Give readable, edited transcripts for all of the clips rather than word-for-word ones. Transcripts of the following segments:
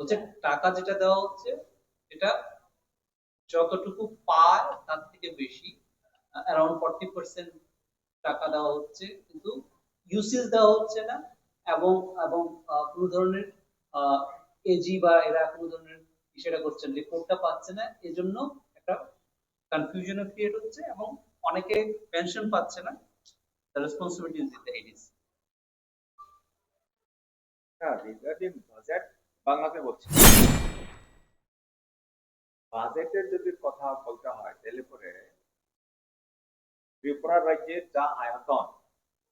হচ্ছে টাকা যেটা দেওয়া হচ্ছে এটা যতটুকু পায় তার থেকে বেশি, অ্যারাউন্ড 40% টাকা দেওয়া হচ্ছে, কিন্তু ইউসেজ দেওয়া হচ্ছে না। এবং এবং কোনো ধরনের এজি বা এরা কোনো ধরনের সেটা করছেন রিপোর্টটা পাচ্ছে না, এজন্য একটা কনফিউশনও ক্রিয়েট হচ্ছে এবং অনেকে পেনশন পাচ্ছে না। The responsibility is in the Aedes. হ্যাঁ, রিগার্ডিং বাজেট বাংলাতে বলছি। বাজেটের যদি কথা বলতে হয় তাহলে পরে ত্রিপুরা রাজ্যের যা আয়তন,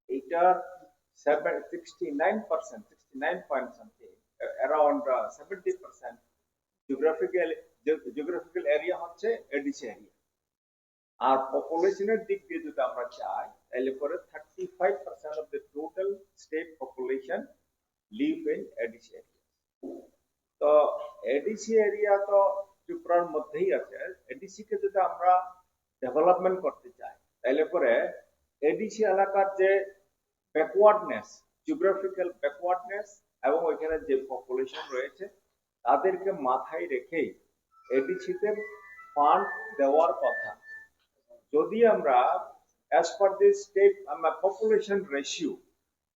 এইটার 69%, 69 something, around 70% geographical geographical area হচ্ছে এডিসি এরিয়া। আর পপুলেশনের দিক দিয়ে যদি আমরা চাই তাহলে পরে 35% of the total state population live in ADC area. তো এডিসি এরিয়া তো ত্রিপুরার মধ্যেই আছে। এডিসি কে যদি আমরা ডেভেলপমেন্ট করতে চাই তাহলে পরে এডিসি এলাকার যে ব্যাকওয়ার্ডনেস, জিওগ্রাফিক্যাল ব্যাকওয়ার্ডনেস এবং ওইখানে যে পপুলেশন রয়েছে তাদেরকে মাথায় রেখেই এডিসিতে ফান্ড দেওয়ার কথা। যদি আমরা অ্যাজ পার দি স্টেট আমরা পপুলেশন রেশিও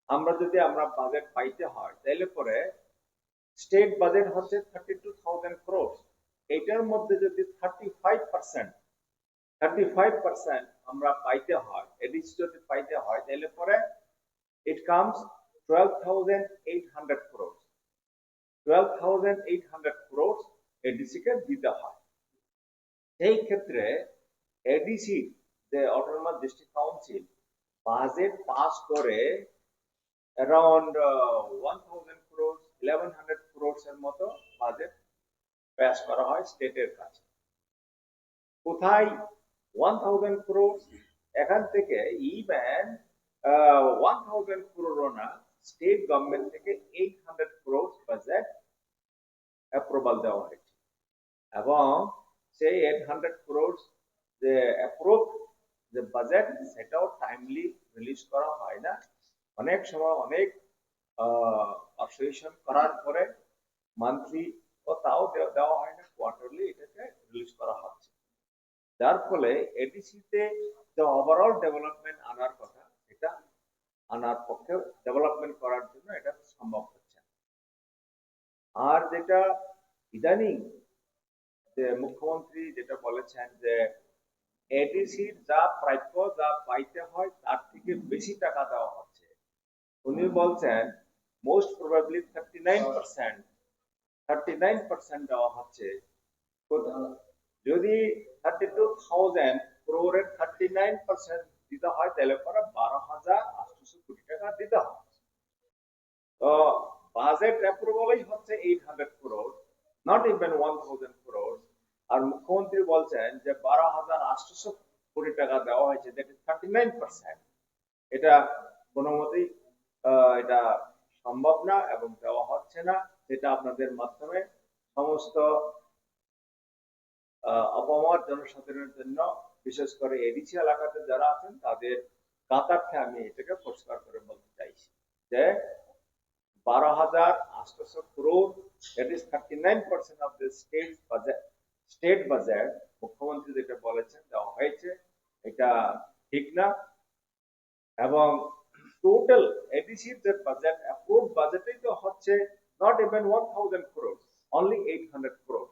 আমরা বাজেট পাইতে হয় তাহলে পরে স্টেট বাজেট হচ্ছে 32,000 crore। এটার মধ্যে যদি 35% আমরা পাইতে হয়, এডিসি যদি পাইতে হয় তাহলে পরে it comes 12,800 crore। 12,800 crore ADC কে দিতে হয়। সেই ক্ষেত্রে এডিসি যে autonomous district council budget pass করে অ্যারাউন্ড 1,000 crore, 1,100 crore এর মতো বাজেট পাস করা হয় স্টেটের কাছে। কোথায় 1,000 crore? এখান থেকে ইভেন 1,000 crore না, স্টেট গভর্নমেন্ট থেকে 800 crore বাজেট অ্যাপ্রুভাল দেওয়া হয়েছে। এবং সেই 800 crore যে অ্যাপ্রুভ যে বাজেট সেটাও টাইমলি রিলিজ করা হয় না। অনেক সময় অনেক পারসুয়েশন করার পরে মান্থলি ও তাও দেওয়া হয় না, কোয়ার্টারলি এটাকে রিলিজ করা হচ্ছে। যার ফলে এডিসিতে যে ওভারঅল ডেভেলপমেন্ট আনার কথা এটা আনার পক্ষে ডেভেলপমেন্ট করার জন্য এটা সম্ভব হচ্ছে। আর যেটা ইদানিং যে মুখ্যমন্ত্রী যেটা বলেছেন যে এডিসির যা প্রাপ্য, যা পাইতে হয় তার থেকে বেশি টাকা দেওয়া হচ্ছে। উনি বলছেন মোস্ট প্রবাবলি 39% দেওয়া হচ্ছে। যদি 32,000 crore 39% দিতে হয় তাহলে পরে 12,800 কোটি টাকা দিতে হয়। তো বাজেট অ্যাপ্রুভালই হচ্ছে 800 crore, নট ইভেন 1,000 crore। আর মুখ্যমন্ত্রী বলছেন যে 12,800 কোটি টাকা দেওয়া হয়েছে, দ্যাট ইজ 39%। এটা কোনো মতেই এটা সম্ভব না এবং দেওয়া হচ্ছে না। যেটা আপনাদের মাধ্যমে সমস্ত অপমত জনসাধারণের জন্য, বিশেষ করে এডিসি এলাকাতে যারা আছেন তাদের কাতারকে আমি এটাকে পরিষ্কার করে বলতে চাইছি যে 12,800 crore, that is 39% of the state budget মুখ্যমন্ত্রী যেটা বলেছেন দেওয়া হয়েছে এটা ঠিক না। এবং টোটাল এডিসির যে বাজেট অ্যাপ্রুভ বাজেটই তো হচ্ছে not even 1,000 crore, only 800 crore।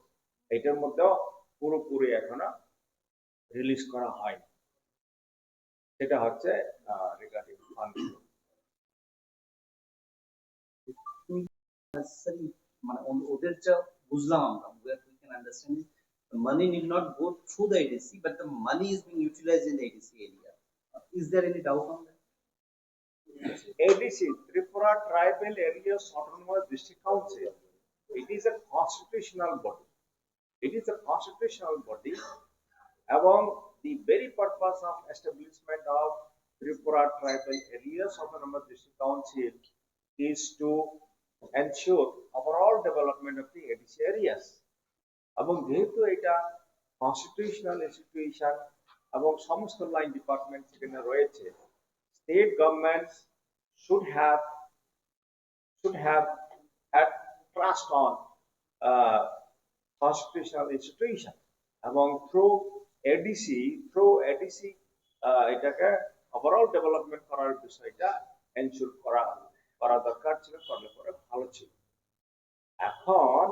এটার মধ্যেও পুরোপুরি এখনো রিলিজ করা হয়নি। সেটা হচ্ছে রিগার্ডিং ফান্ড। মানে ওদের যা বুঝলাম আমরা, we can understand the money need not go through the ADC, but the money is being utilized in the ADC area. Is there any doubt on that? ADC, Tripura Tribal Areas Autonomous District Council, it is a constitutional body. It is a constitutional body. Among the very purpose of establishment of Tripura Tribal Areas Autonomous District Council is to ensure overall development of the ADC areas. এবং যেহেতু এটা constitutional institution এবং সমস্ত line department সেখানে রয়েছে, state governments should have had trust on hospital institution এবং ADC এটাকে overall development করার বিষয়টা এনশিওর করা দরকার ছিল, করলে পরে ভালো ছিল। এখন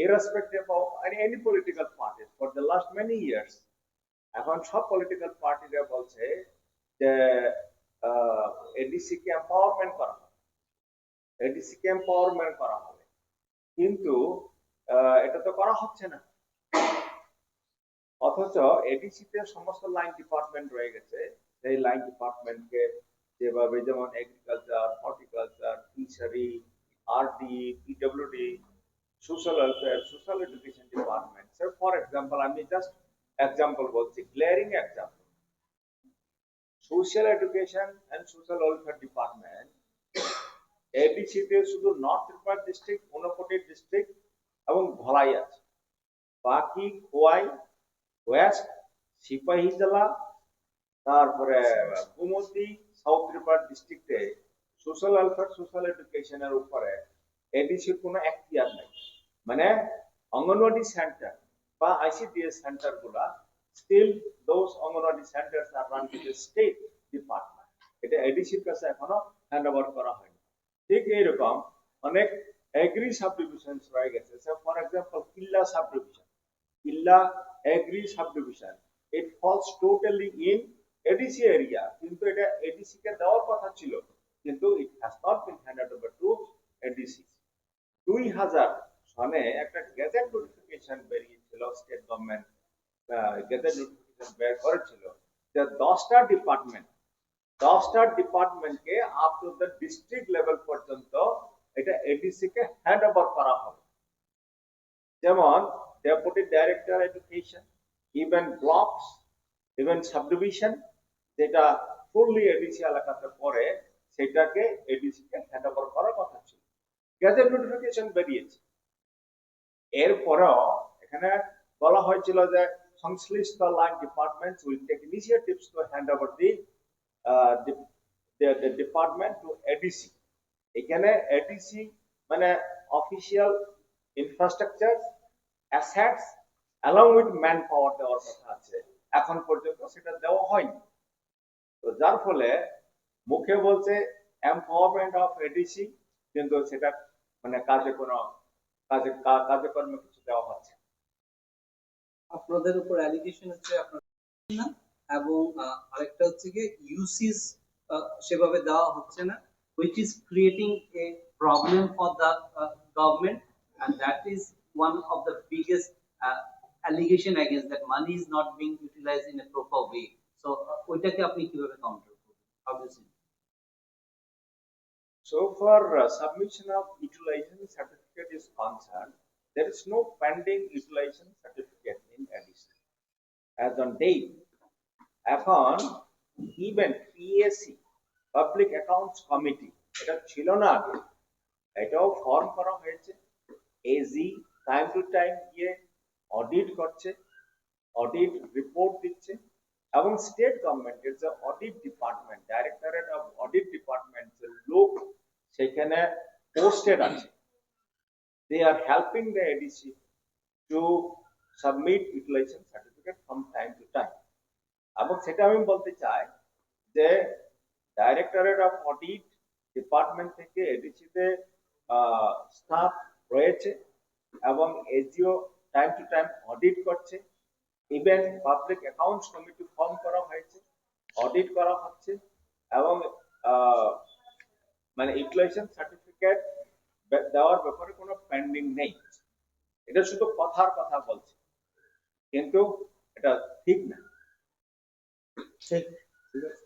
irrespective of any political parties for the last many years, এখন সব পলিটিক্যাল পার্টিরা বলছে যে এডিসি কে এম্পাওয়ারমেন্ট করা হবে, কিন্তু এটা তো করা হচ্ছে না। অথচ এডিসি তে সমস্ত লাইন ডিপার্টমেন্ট রয়ে গেছে, সেই লাইন ডিপার্টমেন্টকে যেভাবে, যেমন agriculture, horticulture, fishery, RD, PWD, social welfare, social education department. So for example, আমি জাস্ট এক্সাম্পল বলছি, glaring example, social education and social welfare department ADC তে শুধু North Tripura district, Unakoti district এবং ধলাই আছে। বাকি খোয়াই, ওয়েস্ট, সিপাহী জেলা, তারপরে গোমতী, সাউথ ত্রিপুরা ডিস্ট্রিক্টে সোশ্যাল ওয়েলফেয়ার, সোশ্যাল এডুকেশনের উপরে এডিসির কোনো এখতিয়ার নেই। মানে অঙ্গনওয়াড়ি সেন্টার বা আইসিডিএস সেন্টার গুলা still those anganwadi centres are run by the state department, এটা এডিসির কাছে এখনো হ্যান্ড ওভার করা হয়নি। ঠিক এইরকম অনেক এগ্রি সাব ডিভিশন রয়ে গেছে। For example, Killa sub division, Killa agri sub division, it falls totally in ADC area, কিন্তু এটা এডিসি কে দেওয়ার কথা ছিল, কিন্তু it has not been handed over to ADC. 2000 সনে একটা গেজেট নোটিফিকেশন বেরিয়েছিল, স্টেট গভর্নমেন্ট গেজেট নোটিফিকেশন বের করেছিল যে 10টা ডিপার্টমেন্টকে up to the district level পর্যন্ত এটা এডিসি কে হ্যান্ড ওভার করা হবে। যেমন deputy director education, even blocks, even subdivision, যেটা ফুললি এডিসি এলাকাতে পড়ে, সেটাকে এডিসি কে হ্যান্ড ওভার করার কথা ছিল। গেজেট নোটিফিকেশন বেরিয়েছে। এরপরেও এখানে বলা হয়েছিল যে সংশ্লিষ্ট line departments will take initiatives to hand over the department to ADC. এখানে ADC মানে official infrastructure, assets along with manpower দেওয়ার কথা আছে, এখন পর্যন্ত সেটা দেওয়া হয়নি। তো যার ফলে মুখে বলছে এমপাওয়ারমেন্ট অফ এডিসি, কিন্তু সেটা মানে কাজকর্মে কিছু দেওয়া হচ্ছে না। আপনাদের উপর অ্যালিগেশন হচ্ছে আপনারা না, এবং আরেকটা হচ্ছে কি ইউসিস সেভাবে দেওয়া হচ্ছে না, which is creating a problem for the government, and that is one of the biggest allegation against that money is not being utilized in a proper way. So ওইটাকে আপনি কিভাবে কাউন্টার করবেন? How do you see? So for submission of utilization certificate is concerned, there is no pending utilization certificate in ADC as on date. এখন even PAC, Public Accounts Committee, এটা ছিল না আগে, এটাও ফর্ম করা হয়েছে। এজি টাইম টু টাইম গিয়ে audit করছে, অডিট রিপোর্ট দিচ্ছে, এবং স্টেট গভর্নমেন্টের যে audit department, directorate of audit ডিপার্টমেন্টের লোক সেখানে পোস্টেড আছে। They are helping the ADC to submit utilization certificate from time to time. এবং সেটা আমি বলতে চাই যে ডাইরেক্টরেট অফ অডিট ডিপার্টমেন্ট থেকে এডিসি তে স্টাফ রয়েছে এবং এজিও টাইম টু টাইম অডিট করছে। Even public accounts committee form করা হয়েছে, অডিট করা হচ্ছে, এবং মানে ইউটিলাইজেশন সার্টিফিকেট দেওয়ার ব্যাপারে কোনো পেন্ডিং নেই। এটা শুধু কথার কথা বলছে, কিন্তু এটা ঠিক না। ঠিক আছে।